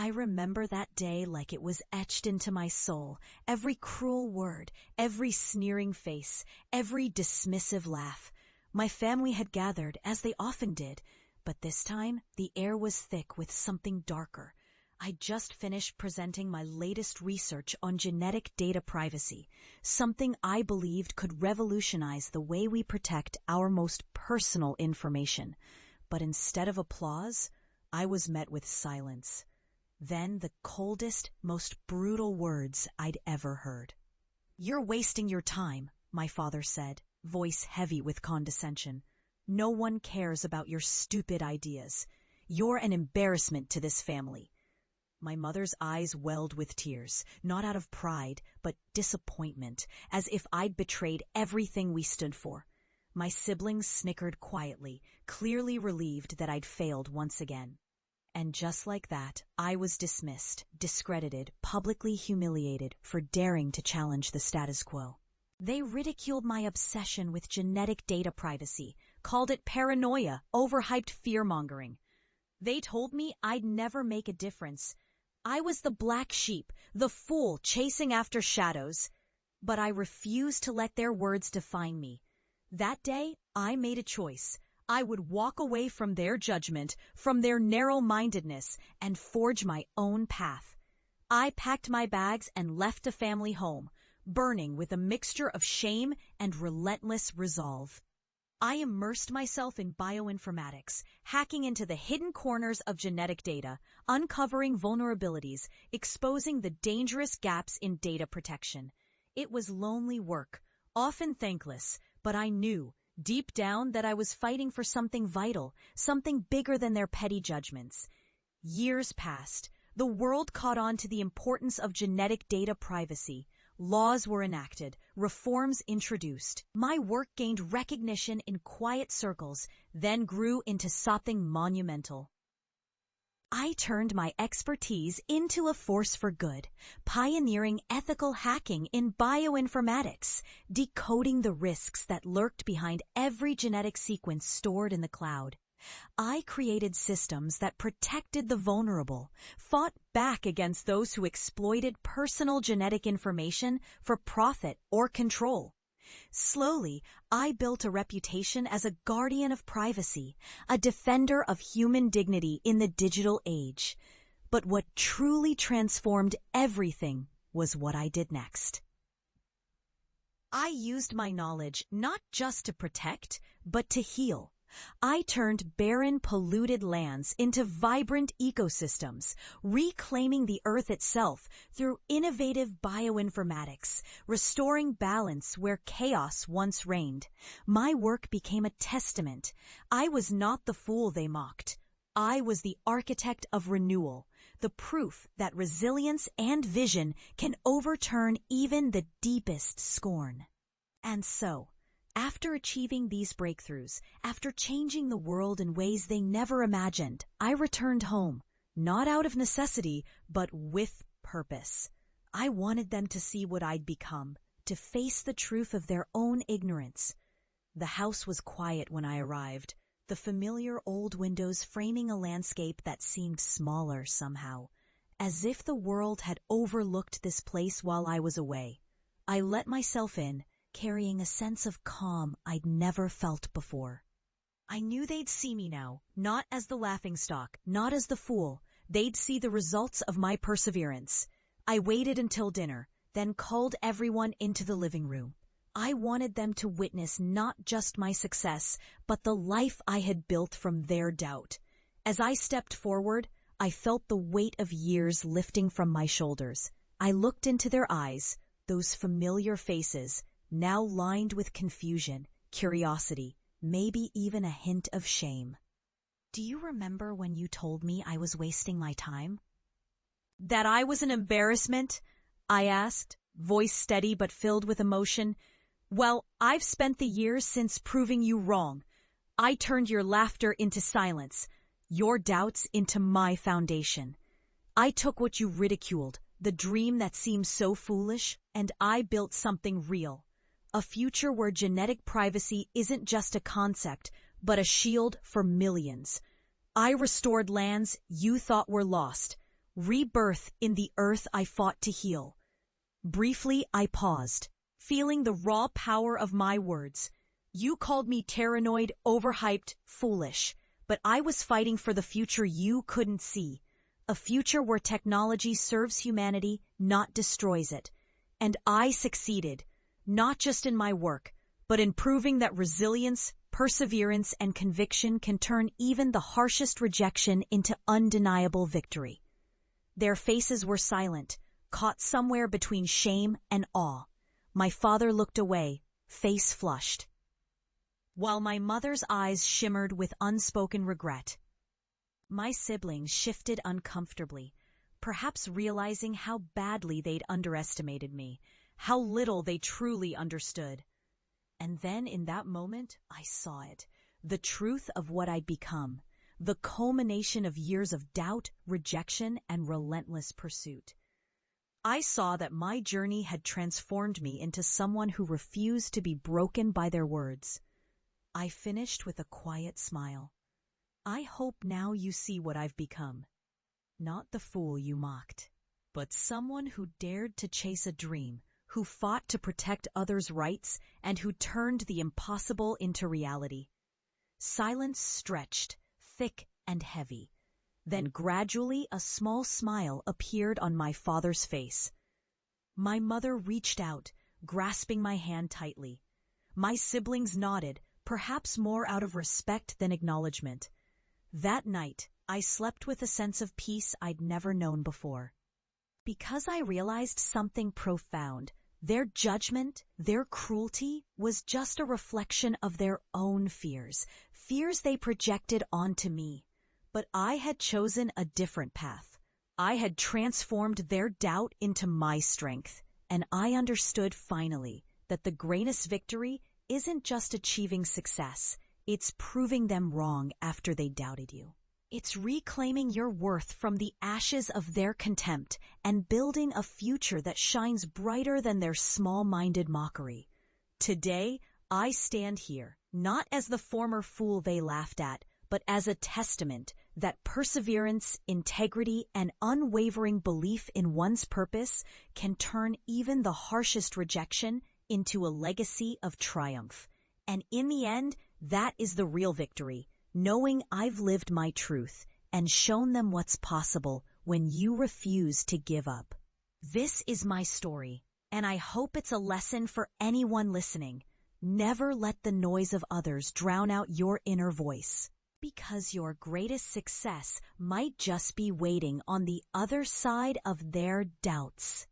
I remember that day like it was etched into my soul, every cruel word, every sneering face, every dismissive laugh. My family had gathered, as they often did, but this time the air was thick with something darker. I'd just finished presenting my latest research on genetic data privacy, something I believed could revolutionize the way we protect our most personal information. But instead of applause, I was met with silence. Then the coldest, most brutal words I'd ever heard. "You're wasting your time," my father said, voice heavy with condescension. "No one cares about your stupid ideas. You're an embarrassment to this family." My mother's eyes welled with tears, not out of pride, but disappointment, as if I'd betrayed everything we stood for. My siblings snickered quietly, clearly relieved that I'd failed once again. And just like that, I was dismissed, discredited, publicly humiliated for daring to challenge the status quo. They ridiculed my obsession with genetic data privacy, called it paranoia, overhyped fear-mongering. They told me I'd never make a difference. I was the black sheep, the fool chasing after shadows. But I refused to let their words define me. That day, I made a choice. I would walk away from their judgment, from their narrow-mindedness, and forge my own path. I packed my bags and left the family home, burning with a mixture of shame and relentless resolve. I immersed myself in bioinformatics, hacking into the hidden corners of genetic data, uncovering vulnerabilities, exposing the dangerous gaps in data protection. It was lonely work, often thankless, but I knew, deep down, that I was fighting for something vital, something bigger than their petty judgments. Years passed. The world caught on to the importance of genetic data privacy. Laws were enacted, reforms introduced. My work gained recognition in quiet circles, then grew into something monumental. I turned my expertise into a force for good, pioneering ethical hacking in bioinformatics, decoding the risks that lurked behind every genetic sequence stored in the cloud. I created systems that protected the vulnerable, fought back against those who exploited personal genetic information for profit or control. Slowly, I built a reputation as a guardian of privacy, a defender of human dignity in the digital age. But what truly transformed everything was what I did next. I used my knowledge not just to protect, but to heal. I turned barren, polluted lands into vibrant ecosystems, reclaiming the earth itself through innovative bioinformatics, restoring balance where chaos once reigned. My work became a testament. I was not the fool they mocked. I was the architect of renewal, the proof that resilience and vision can overturn even the deepest scorn. And so, after achieving these breakthroughs, after changing the world in ways they never imagined, I returned home, not out of necessity, but with purpose. I wanted them to see what I'd become, to face the truth of their own ignorance. The house was quiet when I arrived, the familiar old windows framing a landscape that seemed smaller somehow, as if the world had overlooked this place while I was away. I let myself in, carrying a sense of calm I'd never felt before. I knew they'd see me now, not as the laughingstock, not as the fool. They'd see the results of my perseverance. I waited until dinner, then called everyone into the living room. I wanted them to witness not just my success, but the life I had built from their doubt. As I stepped forward, I felt the weight of years lifting from my shoulders. I looked into their eyes, those familiar faces, now lined with confusion, curiosity, maybe even a hint of shame. "Do you remember when you told me I was wasting my time?" "That I was an embarrassment?" I asked, voice steady but filled with emotion. "Well, I've spent the years since proving you wrong. I turned your laughter into silence, your doubts into my foundation. I took what you ridiculed, the dream that seemed so foolish, and I built something real. A future where genetic privacy isn't just a concept, but a shield for millions. I restored lands you thought were lost, rebirth in the earth I fought to heal. Briefly, I paused, feeling the raw power of my words. You called me paranoid, overhyped, foolish, but I was fighting for the future you couldn't see. A future where technology serves humanity, not destroys it. And I succeeded, not just in my work, but in proving that resilience, perseverance, and conviction can turn even the harshest rejection into undeniable victory. Their faces were silent, caught somewhere between shame and awe. My father looked away, face flushed, while my mother's eyes shimmered with unspoken regret. My siblings shifted uncomfortably, perhaps realizing how badly they'd underestimated me, how little they truly understood. And then in that moment, I saw it, the truth of what I'd become, the culmination of years of doubt, rejection, and relentless pursuit. I saw that my journey had transformed me into someone who refused to be broken by their words. I finished with a quiet smile. I hope now you see what I've become. Not the fool you mocked, but someone who dared to chase a dream, who fought to protect others' rights, and who turned the impossible into reality. Silence stretched, thick and heavy. Then gradually a small smile appeared on my father's face. My mother reached out, grasping my hand tightly. My siblings nodded, perhaps more out of respect than acknowledgement. That night, I slept with a sense of peace I'd never known before. Because I realized something profound. Their judgment, their cruelty, was just a reflection of their own fears, fears they projected onto me. But I had chosen a different path. I had transformed their doubt into my strength, and I understood finally that the greatest victory isn't just achieving success, it's proving them wrong after they doubted you. It's reclaiming your worth from the ashes of their contempt and building a future that shines brighter than their small-minded mockery. Today, I stand here, not as the former fool they laughed at, but as a testament that perseverance, integrity, and unwavering belief in one's purpose can turn even the harshest rejection into a legacy of triumph. And in the end, that is the real victory, knowing I've lived my truth and shown them what's possible when you refuse to give up. This is my story, and I hope it's a lesson for anyone listening. Never let the noise of others drown out your inner voice, because your greatest success might just be waiting on the other side of their doubts.